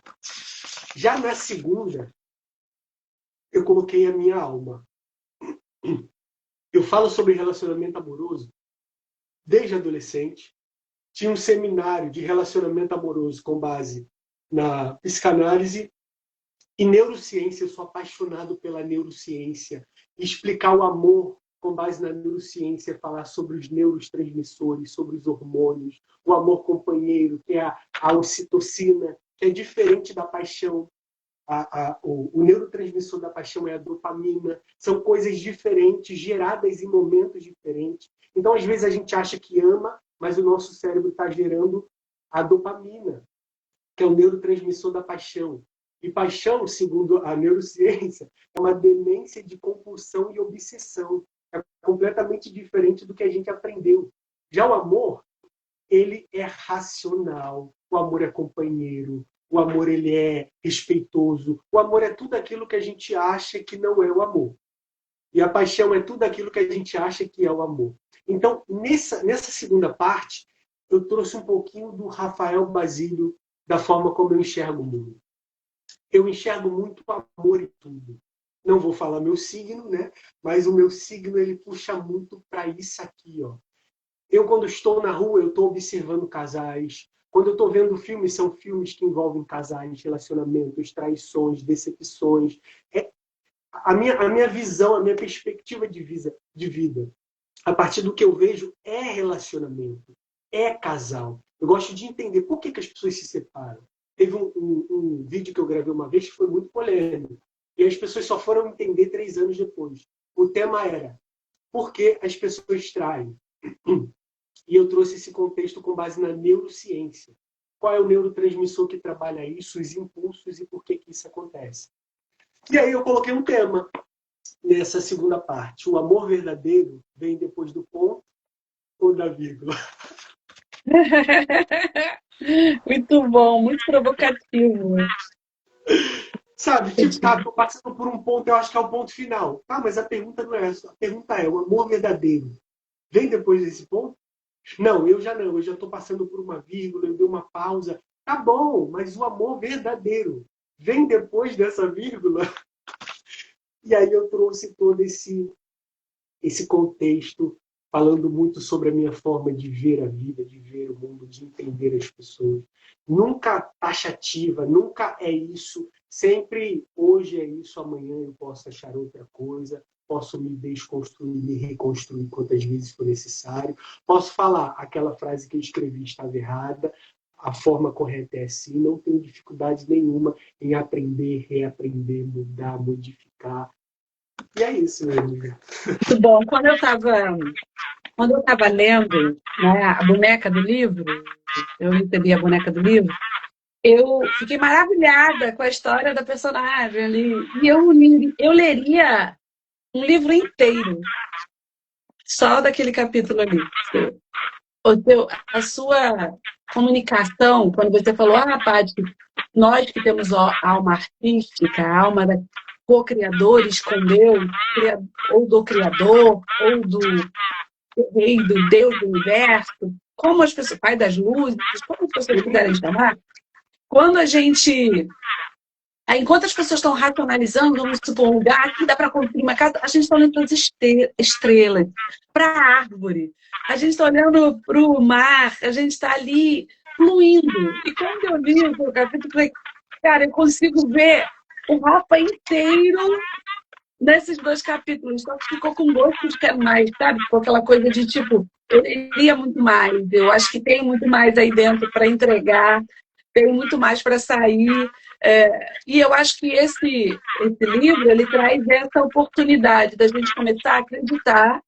Já na segunda, eu coloquei a minha alma. Eu falo sobre relacionamento amoroso desde adolescente. Tinha um seminário de relacionamento amoroso com base na psicanálise e neurociência. Eu sou apaixonado pela neurociência. Explicar o amor com base na neurociência, falar sobre os neurotransmissores, sobre os hormônios, o amor companheiro, que é a ocitocina, que é diferente da paixão. O neurotransmissor da paixão é a dopamina. São coisas diferentes, geradas em momentos diferentes. Então, às vezes, a gente acha que ama, mas o nosso cérebro está gerando a dopamina, que é o neurotransmissor da paixão. E paixão, segundo a neurociência, é uma demência de compulsão e obsessão. É completamente diferente do que a gente aprendeu. Já o amor, ele é racional. O amor é companheiro. O amor, ele é respeitoso. O amor é tudo aquilo que a gente acha que não é o amor. E a paixão é tudo aquilo que a gente acha que é o amor. Então, nessa segunda parte, eu trouxe um pouquinho do Rafael Basílio, da forma como eu enxergo o mundo. Eu enxergo muito amor em tudo. Não vou falar meu signo, né? Mas o meu signo, ele puxa muito para isso aqui, ó. Eu, quando estou na rua, eu estou observando casais. Quando eu estou vendo filmes, são filmes que envolvem casais, relacionamentos, traições, decepções. A minha visão, a minha perspectiva de vida, a partir do que eu vejo, é relacionamento, é casal. Eu gosto de entender por que as pessoas se separam. Teve um vídeo que eu gravei uma vez que foi muito polêmico. E as pessoas só foram entender 3 anos depois. O tema era por que as pessoas traem? E eu trouxe esse contexto com base na neurociência. Qual é o neurotransmissor que trabalha isso, os impulsos e por que isso acontece? E aí eu coloquei um tema nessa segunda parte. O amor verdadeiro vem depois do ponto ou da vírgula? Muito bom, muito provocativo. Sabe, tipo, tá, tô passando por um ponto, eu acho que é o ponto final. Tá, mas a pergunta não é essa. A pergunta é, o amor verdadeiro vem depois desse ponto? Não, eu já estou passando por uma vírgula, eu dei uma pausa. Tá bom, mas o amor verdadeiro vem depois dessa vírgula? E aí eu trouxe todo esse contexto, falando muito sobre a minha forma de ver a vida, de ver o mundo, de entender as pessoas. Nunca taxativa, nunca é isso. Sempre hoje é isso, amanhã eu posso achar outra coisa. Posso me desconstruir, me reconstruir quantas vezes for necessário. Posso falar, aquela frase que eu escrevi estava errada, a forma correta é assim, não tenho dificuldade nenhuma em aprender, reaprender, mudar, modificar. E é isso, meu amigo. Muito bom. Quando eu estava lendo, né, a boneca do livro, eu recebi a boneca do livro, eu fiquei maravilhada com a história da personagem ali. E eu leria um livro inteiro, só daquele capítulo ali. A sua comunicação, quando você falou, Paty, nós que temos a alma artística, a alma da co-criadores com Deus, ou do Criador, ou do Rei, do Deus do Universo, como as pessoas, Pai das Luzes, como as pessoas quiserem chamar, quando a gente. Enquanto as pessoas estão racionalizando, vamos supor, um lugar que dá para construir uma casa, a gente está olhando para as estrelas, para a árvore, a gente está olhando para o mar, a gente está ali fluindo. E quando eu li o capítulo, eu falei, cara, eu consigo ver o Rafa inteiro nesses 2 capítulos. Só que ficou com gosto de quero mais, sabe? Ficou aquela coisa de tipo, eu queria muito mais, eu acho que tem muito mais aí dentro para entregar, tem muito mais para sair. E eu acho que esse livro ele traz essa oportunidade da gente começar a acreditar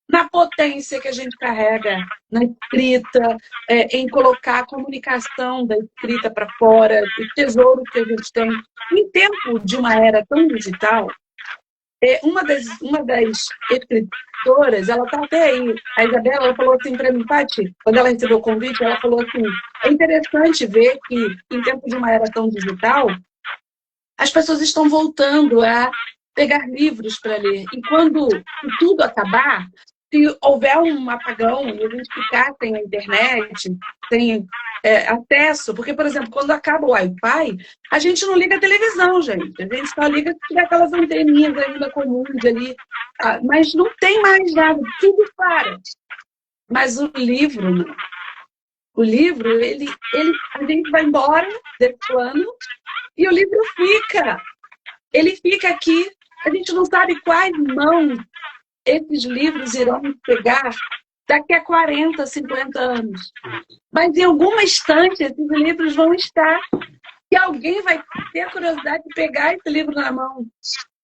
na potência que a gente carrega na escrita, em colocar a comunicação da escrita para fora, o tesouro que a gente tem. Em tempo de uma era tão digital, uma das escritoras, ela está até aí, a Isabela, ela falou assim para mim, Paty, quando ela recebeu o convite, ela falou assim, é interessante ver que, em tempo de uma era tão digital, as pessoas estão voltando a pegar livros para ler. E quando tudo acabar, se houver um apagão e a gente ficar sem a internet, sem acesso, porque, por exemplo, quando acaba o Wi-Fi, a gente não liga a televisão, gente. A gente só liga se tiver aquelas anteninhas ainda comuns ali. Mas não tem mais nada, tudo para. Mas o livro, não. O livro, a gente vai embora desse plano e o livro fica. Ele fica aqui. A gente não sabe quais mãos esses livros irão pegar daqui a 40, 50 anos. Mas em alguma estante esses livros vão estar. E alguém vai ter a curiosidade de pegar esse livro na mão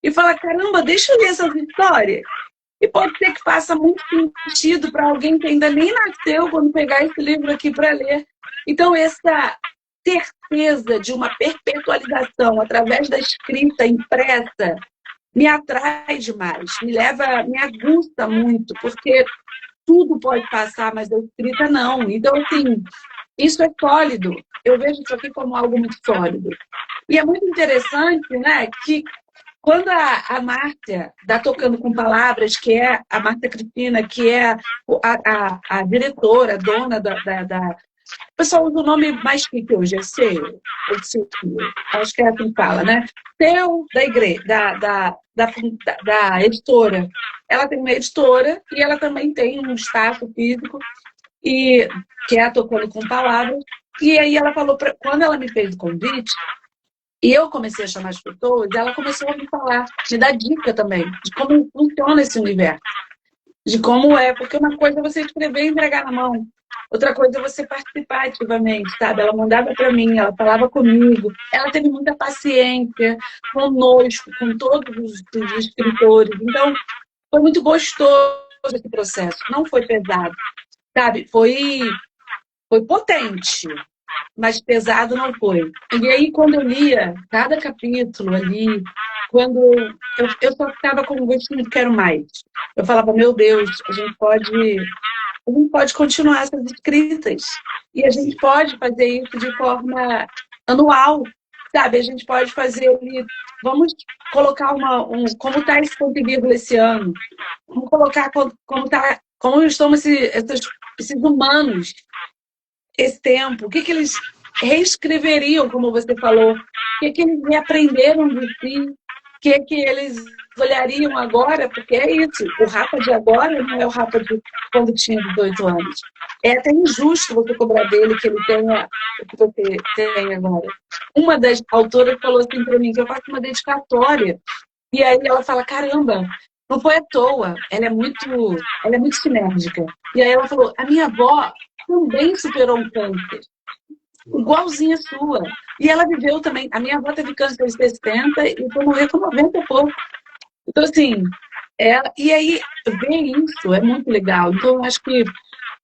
e falar, caramba, deixa eu ler essas histórias. E pode ser que faça muito sentido para alguém que ainda nem nasceu quando pegar esse livro aqui para ler. Então, essa certeza de uma perpetualização através da escrita impressa me atrai demais, me aguça muito, porque tudo pode passar, mas a escrita não. Então, assim, isso é sólido. Eu vejo isso aqui como algo muito sólido. E é muito interessante, né, que quando a Márcia está tocando com palavras, que é a Márcia Cristina, que é a diretora, a dona da... O pessoal usa o nome mais chique hoje, é seu, acho que é assim que fala, né? Seu da igreja, da editora. Ela tem uma editora e ela também tem um espaço físico, que é a Tocando com Palavras. E aí ela falou, quando ela me fez o convite, e eu comecei a chamar as pessoas, ela começou a me falar, me dar dica também, de como funciona esse universo. De como é, porque uma coisa é você escrever e entregar na mão. Outra coisa é você participar ativamente, sabe? Ela mandava para mim, ela falava comigo. Ela teve muita paciência conosco, com todos os escritores. Então, foi muito gostoso esse processo. Não foi pesado, sabe? Foi potente, mas pesado não foi. E aí, quando eu lia cada capítulo ali, quando eu só ficava com um gostinho de quero mais. Eu falava, meu Deus, a gente pode continuar essas escritas. E a gente pode fazer isso de forma anual, sabe? A gente pode fazer... Vamos colocar como está esse ponto e vírgula esse ano. Vamos colocar como estão esses humanos esse tempo. O que eles reescreveriam, como você falou? O que eles reaprenderam de si? O que eles olhariam agora? Porque é isso. O Rafa de agora não é o Rafa de quando tinha 18 anos. É até injusto você cobrar dele que ele tenha o que você tem agora. Uma das autoras falou assim para mim, que eu faço uma dedicatória. E aí ela fala, caramba, não foi à toa. Ela é muito sinérgica. E aí ela falou, a minha avó também superou um câncer. Igualzinha sua. E ela viveu também. A minha avó teve câncer aos 60 e foi morrer com 90 e pouco. Então, assim, e aí, ver isso é muito legal. Então, eu acho que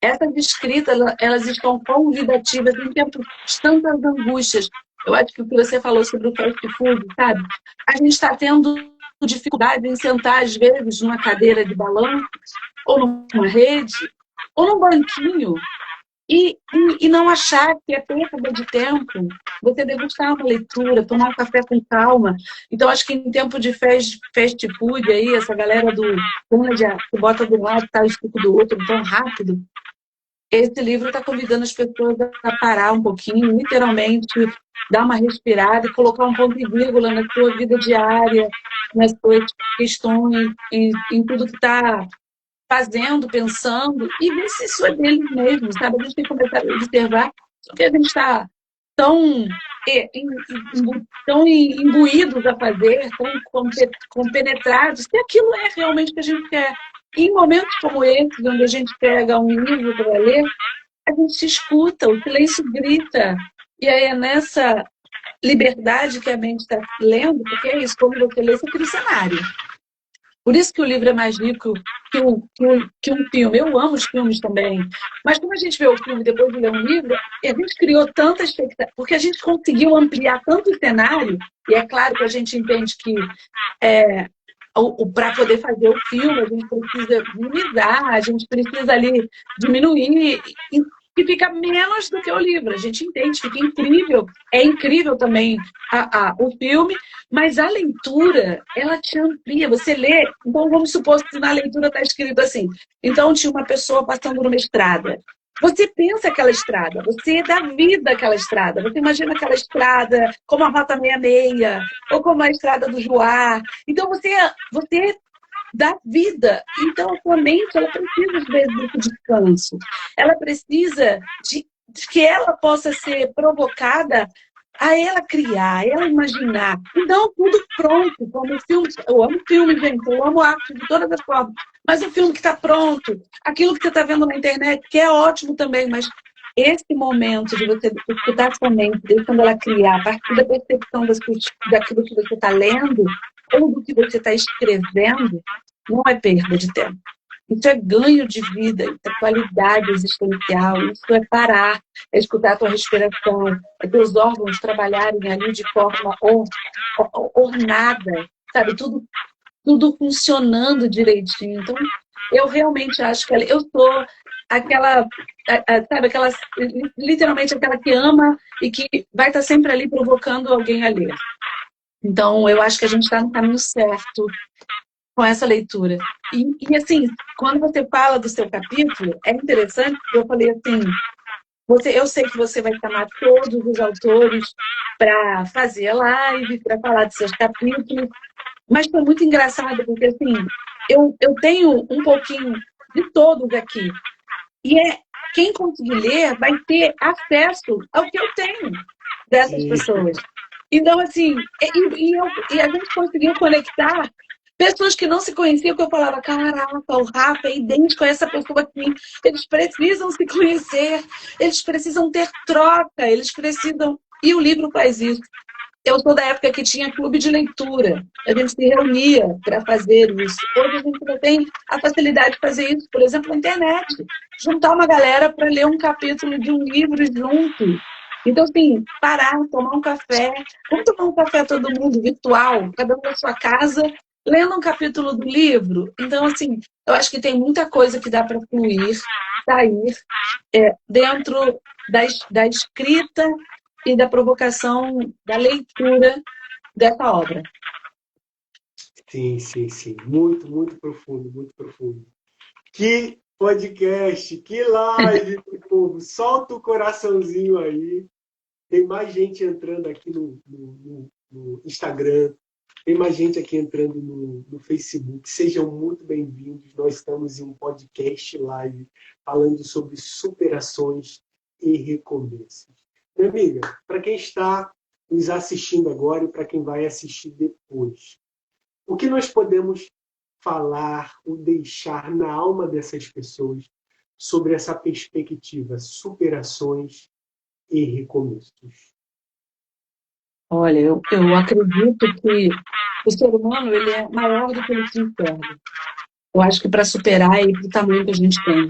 essas escritas, elas estão convidativas em tempos de tantas angústias. Eu acho que o que você falou sobre o fast food, sabe? A gente está tendo dificuldade em sentar, às vezes, numa cadeira de balanço, ou numa rede, ou num banquinho, e não achar que é perda de tempo você degustar uma leitura, tomar um café com calma. Então, acho que em tempo de fast food, aí, essa galera que bota do lado, tá o escudo do outro tão rápido, esse livro está convidando as pessoas a parar um pouquinho, literalmente, dar uma respirada e colocar um ponto e vírgula na sua vida diária, nas suas questões, em tudo que está fazendo, pensando, e ver se isso é dele mesmo, sabe? A gente tem que começar a observar que a gente está tão imbuídos a fazer, tão compenetrados, se aquilo é realmente o que a gente quer. E em momentos como esse, onde a gente pega um livro para ler, a gente se escuta, o silêncio grita. E aí é nessa liberdade que a mente está lendo, porque é isso, quando você lê, você cria o cenário. Por isso que o livro é mais rico que um filme. Eu amo os filmes também. Mas quando a gente vê o filme depois de ler um livro, a gente criou tanta expectativa, porque a gente conseguiu ampliar tanto o cenário, e é claro que a gente entende que para poder fazer o filme, a gente precisa minimizar, a gente precisa ali diminuir, e fica menos do que o livro. A gente entende, fica incrível. É incrível também o filme, mas a leitura, ela te amplia. Você lê, então vamos supor que na leitura está escrito assim, então tinha uma pessoa passando numa estrada. Você pensa aquela estrada, você dá vida àquela estrada, você imagina aquela estrada como a Rota 66, ou como a estrada do Juá. Então você dá vida. Então a sua mente, ela precisa às vezes desse descanso. Ela precisa de que ela possa ser provocada a ela criar, a ela imaginar. Então, tudo pronto, como o filme. Eu amo filme, gente, eu amo arte de todas as formas. Mas o filme que está pronto, aquilo que você está vendo na internet, que é ótimo também, mas esse momento de você escutar sua mente, deixando ela criar, a partir da percepção daquilo que você está lendo, ou do que você está escrevendo, não é perda de tempo. Isso é ganho de vida, isso é qualidade existencial, isso é parar, é escutar a tua respiração, é teus órgãos trabalharem ali de forma ornada, sabe? Tudo funcionando direitinho. Então, eu realmente acho que eu sou aquela, sabe, aquela, literalmente aquela que ama e que vai estar sempre ali provocando alguém a ler. Então, eu acho que a gente está no caminho certo com essa leitura. E assim, quando você fala do seu capítulo, é interessante, porque eu falei assim, eu sei que você vai chamar todos os autores para fazer a live, para falar de seus capítulos, mas foi muito engraçado, porque assim, eu tenho um pouquinho de todos aqui. E quem conseguir ler vai ter acesso ao que eu tenho dessas pessoas. Então, assim, e a gente conseguiu conectar pessoas que não se conheciam, que eu falava, caraca, o Rafa é idêntico a essa pessoa aqui. Eles precisam se conhecer, eles precisam ter troca, eles precisam... E o livro faz isso. Eu sou da época que tinha clube de leitura. A gente se reunia para fazer isso. Hoje a gente não tem a facilidade de fazer isso, por exemplo, na internet. Juntar uma galera para ler um capítulo de um livro junto. Então, assim, parar, tomar um café. Vamos tomar um café todo mundo virtual, cada um na sua casa, lendo um capítulo do livro. Então, assim, eu acho que tem muita coisa que dá para fluir, sair dentro da escrita e da provocação da leitura dessa obra. Sim, sim, sim. Muito, muito profundo, muito profundo. Que podcast, que live, povo. Solta o coraçãozinho aí. Tem mais gente entrando aqui no Instagram. Tem mais gente aqui entrando no Facebook. Sejam muito bem-vindos. Nós estamos em um podcast live falando sobre superações e recomeços. Minha amiga, para quem está nos assistindo agora e para quem vai assistir depois, o que nós podemos falar ou deixar na alma dessas pessoas sobre essa perspectiva, superações e recomeços? Olha, eu acredito que o ser humano ele é maior do que ele se enxerga. Eu acho que para superar e para o tamanho que a gente tem,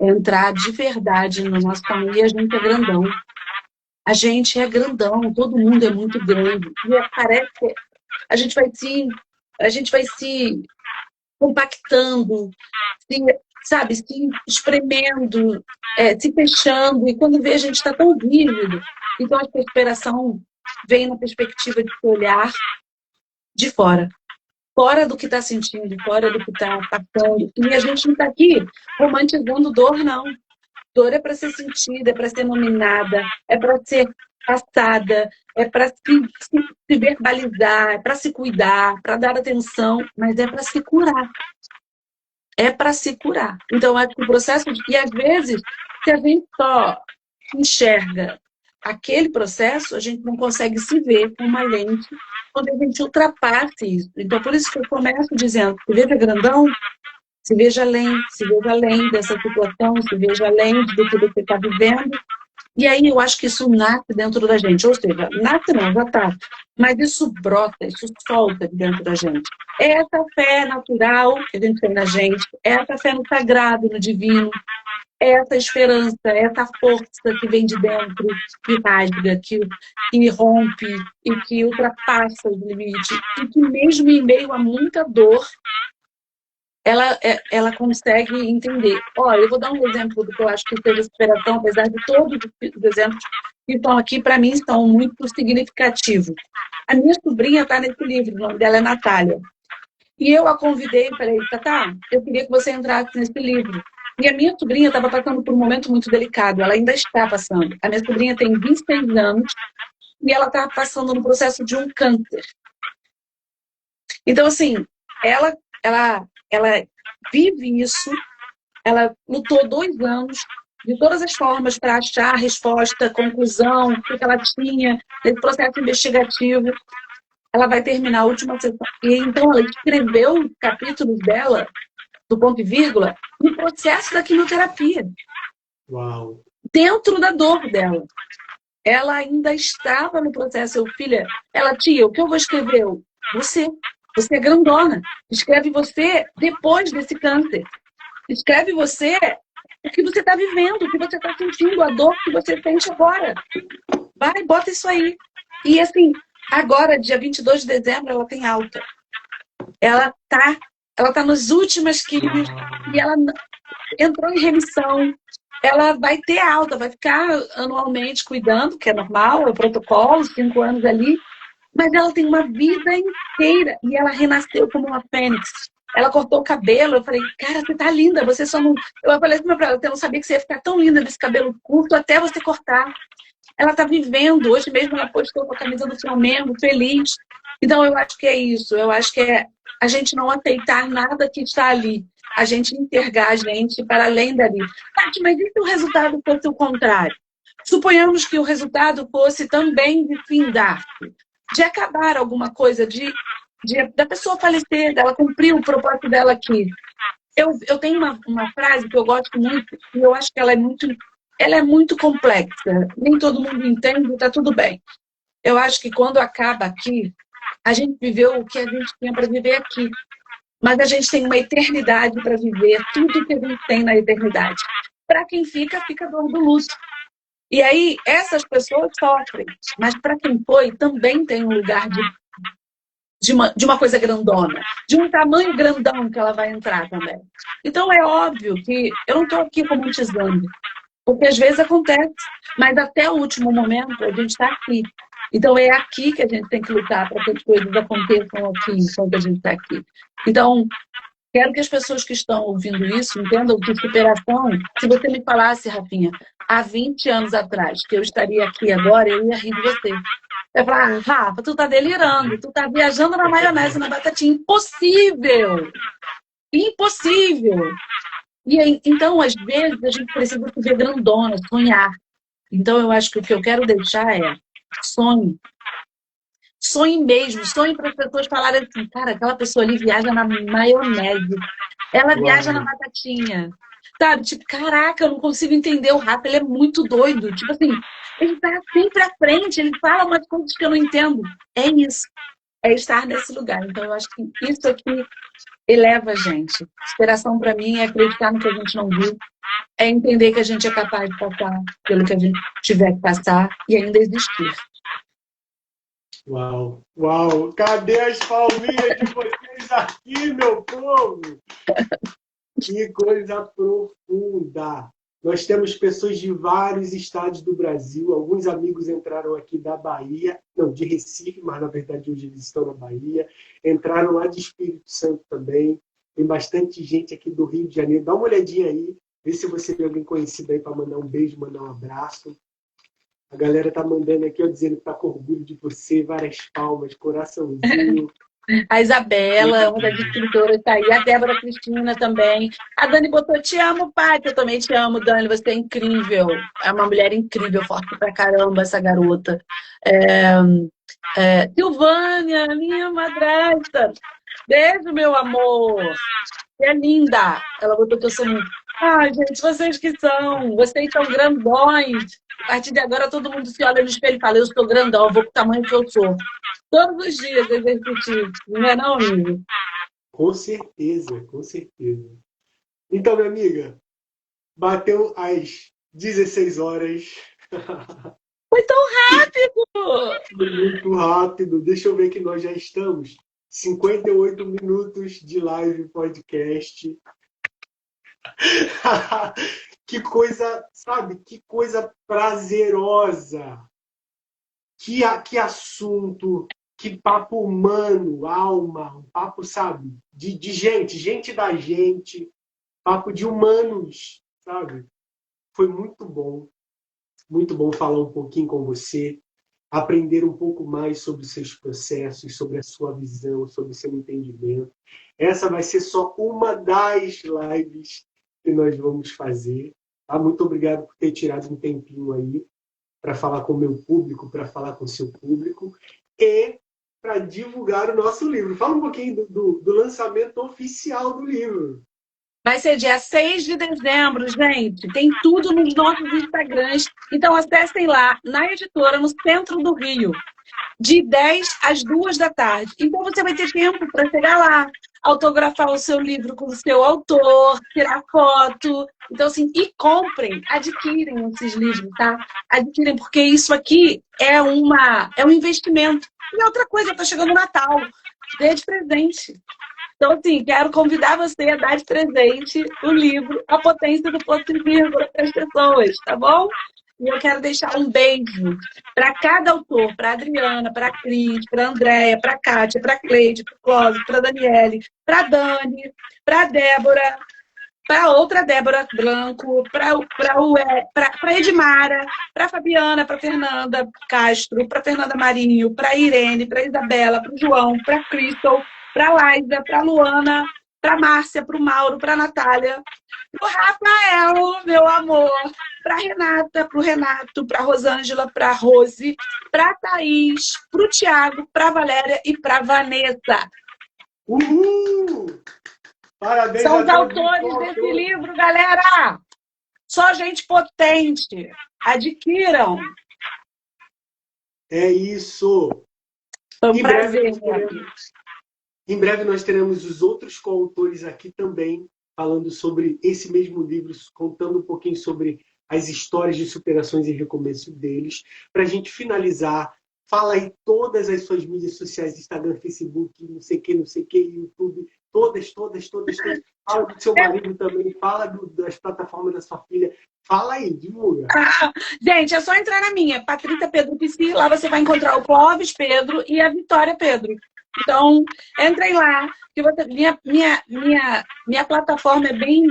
entrar de verdade no nosso tamanho, e a gente é grandão. A gente é grandão, todo mundo é muito grande. E parece que a gente vai se compactando, se espremendo, se fechando. E quando vê, a gente está tão rígido. Então, a superação vem na perspectiva de se olhar de fora. Fora do que está sentindo, fora do que está passando. E a gente não está aqui romantizando dor, não. Dor é para ser sentida, é para ser nominada, é para ser passada, é para se verbalizar, é para se cuidar, para dar atenção, mas é para se curar. É para se curar. Então, é o processo e às vezes, se a gente só enxerga aquele processo, a gente não consegue se ver com uma lente quando a gente ultrapassa isso. Então, por isso que eu começo dizendo, se veja grandão, se veja além dessa situação, se veja além do que você está vivendo. E aí eu acho que isso nasce dentro da gente. Ou seja, nasce não, já está. Mas isso brota, isso solta dentro da gente. É essa fé natural que a gente tem na gente, é essa fé no sagrado, no divino, é essa esperança, é essa força que vem de dentro, que rasga, que rompe e que ultrapassa os limites. E que mesmo em meio a muita dor, ela consegue entender. Olha, eu vou dar um exemplo do que eu acho que teve superação, apesar de todos os exemplos que estão aqui, para mim, são muito significativos. A minha sobrinha está nesse livro, o nome dela é Natália. E eu a convidei e falei, Tatá, eu queria que você entrasse nesse livro. E a minha sobrinha estava passando por um momento muito delicado, ela ainda está passando. A minha sobrinha tem 26 anos e ela está passando no processo de um câncer. Então, assim, ela vive isso, ela lutou 2 anos de todas as formas para achar a resposta, conclusão, o que ela tinha, nesse processo investigativo. Ela vai terminar a última sessão. E então ela escreveu os capítulos dela, do ponto e vírgula, no processo da quimioterapia. Uau! Dentro da dor dela. Ela ainda estava no processo. Eu, filha, ela, tia, o que eu vou escrever? Você. Você é grandona. Escreve você depois desse câncer. Escreve você o que você está vivendo, o que você está sentindo, a dor que você sente agora. Vai, bota isso aí. E assim, agora, dia 22 de dezembro, ela tem alta. Ela tá nas últimas quimios e ela entrou em remissão. Ela vai ter alta, vai ficar anualmente cuidando, que é normal, é o protocolo, 5 anos ali. Mas ela tem uma vida inteira e ela renasceu como uma fênix. Ela cortou o cabelo, eu falei, cara, você tá linda, você só não... Eu falei assim pra ela, eu não sabia que você ia ficar tão linda desse cabelo curto até você cortar. Ela tá vivendo, hoje mesmo ela postou com a camisa do Flamengo, feliz. Então eu acho que é isso, eu acho que é a gente não aceitar nada que está ali, a gente enxergar a gente para além dali. Tati, mas e se o resultado fosse o contrário? Suponhamos que o resultado fosse também de findar, de acabar alguma coisa, da pessoa falecer, dela cumprir o propósito dela aqui. Eu tenho uma frase que eu gosto muito, e eu acho que ela é muito complexa. Nem todo mundo entende, está tudo bem. Eu acho que quando acaba aqui, a gente viveu o que a gente tinha para viver aqui. Mas a gente tem uma eternidade para viver, tudo que a gente tem na eternidade. Para quem fica, fica a dor do luto. E aí, essas pessoas sofrem. Mas para quem foi, também tem um lugar de uma coisa grandona, de um tamanho grandão que ela vai entrar também. Então, é óbvio que eu não estou aqui romantizando, porque às vezes acontece, mas até o último momento a gente está aqui. Então, é aqui que a gente tem que lutar para que as coisas aconteçam aqui, enquanto a gente está aqui. Então, quero que as pessoas que estão ouvindo isso entendam que superação, se você me falasse, Rafinha, há 20 anos atrás, que eu estaria aqui agora, eu ia rir de você. Eu ia falar, Rafa, tu tá delirando, tu tá viajando na maionese, na batatinha. Impossível! Impossível! E aí, então, às vezes, a gente precisa se ver grandona, sonhar. Então, eu acho que o que eu quero deixar é sonhe. Sonhe mesmo, sonhe para as pessoas falarem assim, cara, aquela pessoa ali viaja na maionese, ela viaja na batatinha. Sabe, tipo, caraca, eu não consigo entender o Rafa, ele é muito doido. Tipo assim, ele tá sempre à frente, ele fala umas coisas que eu não entendo. É isso, é estar nesse lugar. Então, eu acho que isso aqui eleva a gente. Inspiração para mim é acreditar no que a gente não viu, é entender que a gente é capaz de passar pelo que a gente tiver que passar e ainda existir. Uau, uau! Cadê as palminhas de vocês aqui, meu povo? Que coisa profunda! Nós temos pessoas de vários estados do Brasil. Alguns amigos entraram aqui da Bahia, não, de Recife, mas na verdade hoje eles estão na Bahia. Entraram lá de Espírito Santo também. Tem bastante gente aqui do Rio de Janeiro. Dá uma olhadinha aí, vê se você tem alguém conhecido aí para mandar um beijo, mandar um abraço. A galera tá mandando aqui, ó, dizendo que tá com orgulho de você, várias palmas, coraçãozinho. A Isabela, uma das escritoras, está aí. A Débora Cristina também. A Dani botou, te amo, pai. Eu também te amo, Dani. Você é incrível. É uma mulher incrível, forte pra caramba, essa garota. Silvânia, minha madrasta. Beijo, meu amor. Você é linda. Ela botou que eu sou muito... Ai, gente, vocês que são. Vocês são grandões. A partir de agora, todo mundo se olha no espelho e fala, eu sou grandão, eu vou pro tamanho que eu sou. Todos os dias exercício. Não é não, amigo? Com certeza, com certeza. Então, minha amiga, Bateu às 16 horas. Foi tão rápido! Muito rápido. Deixa eu ver que nós já estamos. 58 minutos de live podcast. Que coisa, sabe? Que coisa prazerosa. Que assunto, que papo humano, alma, um papo, sabe? De gente da gente, papo de humanos, sabe? Foi muito bom falar um pouquinho com você, aprender um pouco mais sobre os seus processos, sobre a sua visão, sobre o seu entendimento. Essa vai ser só uma das lives que nós vamos fazer. Tá? Muito obrigado por ter tirado um tempinho aí para falar com o meu público, para falar com o seu público e para divulgar o nosso livro. Fala um pouquinho do lançamento oficial do livro. Vai ser dia 6 de dezembro, gente. Tem tudo nos nossos Instagrams. Então, acessem lá, na editora, no centro do Rio, de 10 às 2 da tarde. Então, você vai ter tempo para chegar lá, autografar o seu livro com o seu autor, tirar foto. Então, assim, e comprem, adquirem esses livros, tá? Adquirem, porque isso aqui é um investimento. E outra coisa, está chegando o Natal. Dê de presente. Então, assim, quero convidar você a dar de presente o livro A Potência do Ponto e Vírgula para as pessoas, tá bom? E eu quero deixar um beijo para cada autor, para Adriana, para Cris, para Andréia, para Kátia, para Cleide, para Clóvis, para Daniele, para Dani, para Débora, para outra Débora Blanco, para Edmara, para Fabiana, para Fernanda Castro, para Fernanda Marinho, para Irene, para Isabela, para o João, para Crystal, para Laísa, para Luana, para Márcia, para o Mauro, para Natália, para o Rafael, meu amor, para Renata, para o Renato, para Rosângela, para Rose, para Thaís, para o Tiago, para Valéria e para Vanessa. Uhul! Parabéns. São os autores desse livro, galera! Só gente potente. Adquiram. É isso. Foi um prazer. Em breve nós teremos os outros coautores aqui também, falando sobre esse mesmo livro, contando um pouquinho sobre as histórias de superações e recomeço deles. Para a gente finalizar, fala aí todas as suas mídias sociais, Instagram, Facebook, não sei o que, YouTube, todas. Fala do seu marido também, fala das plataformas da sua filha. Fala aí, divulga. Gente, é só entrar na minha, Patrícia Pedro Psi, lá você vai encontrar o Clóvis Pedro e a Vitória Pedro. Então, entrem lá, que minha plataforma é bem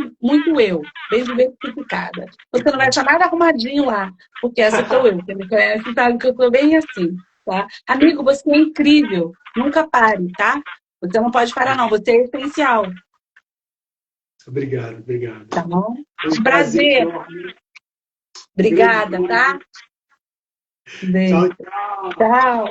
diversificada. Você não vai achar nada arrumadinho lá, porque essa sou eu. Quem me conhece sabe que eu sou bem assim, tá? Amigo, você é incrível. Nunca pare, tá? Você não pode parar, não. Você é essencial. Obrigado. Tá bom? Um prazer. Obrigada, tá? Beijo. Tchau. Tchau.